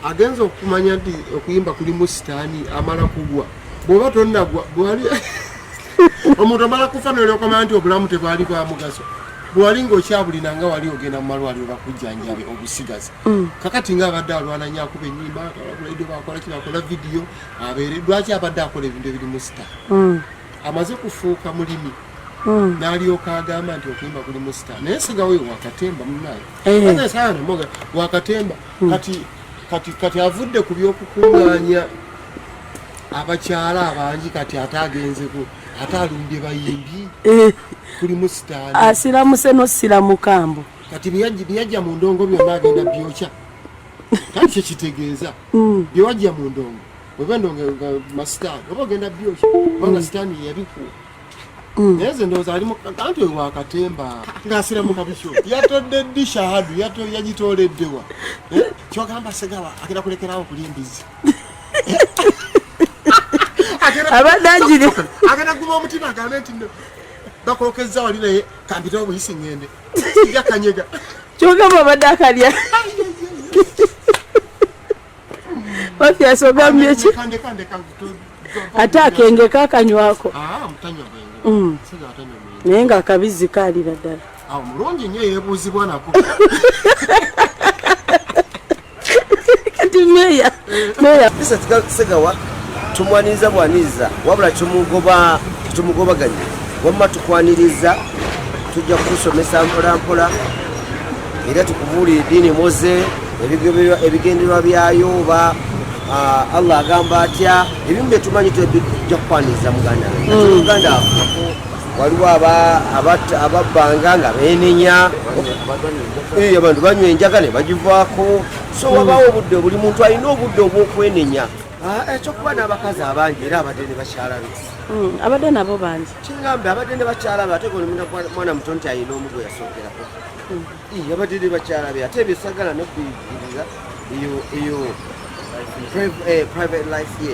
agenza okumanya nti okuyimba kuli mu sitaani amala kugwa bw'oba tonnagwa bwali omuntu amala kufa n'olyokamanya nti obulamu tebwali bwa mugaso bwali ng'okyabulina nga wali ogenda mu malwaliro bakujjanjabe obusigazi kakati ng'abadde alwana nnyo akuba ennyimba akalagulaidde bakola kibakola vidiyo abeere lwaki abadde akola ebintu ebiri mu sitaani amaze kufuuka mulimi n'alyoka agamba nti okuyimba kuli mu sitaani naye sigawe wakatemba munaye saanamoga wakatemba kati avudde ku by'okukuŋŋaanya abakyala abangi kati ate agenzeku ate alumbye bayimbi kuli mu sitaani asiramuse n'osiramukambwe kati byajja mu ndongo byonna agenda byokya kati kyekitegeeza byewajja mu ndongo weba endongo nga masitaani oba ogenda byokya kubanga sitaani yabikuwa naye ze ndowooza alimu kanti oyo wakatemba ng'asiramuka bityo yatodde ddi shahadu yagitooleddewa kyogamba segawa agenda kulekerawo kulimbizi abadde agiri agenda kuba omutima agambe nti bakokezza wali naye kampitawo buyisi ngende yakanyega kyogamba abadde akalya wafyasa ogambye ki ate akenge kakanywako naye nga akabizi kaalira ddala mulungi nnyo yeebuuzibwa nako kati meya segawa tumwaniriza bwaniriza wabula tumugobaganye wamma tukwaniriza tujja kukusomesa mpolampola era tukubuulira eddiini moze ebigendererwa byayo oba Allah agamba atya ebimu bye tumanyi tujja kukwaniriza muganda muganda waliwo ababbanga nga beenenya abantu banywa enjaga ne bagivaako so wabaawo obudde buli muntu alina obudde obw'okwenenya ekyokuba n'abakazi abangi era abadde ne bakyala be abadde nabo bangi kingambe abadde ne bakyala be ate mwana muto nti alina omu gwe yasookerako abadde ne bakyala be ate ebyesagala nokuyigiriza eyo private life ye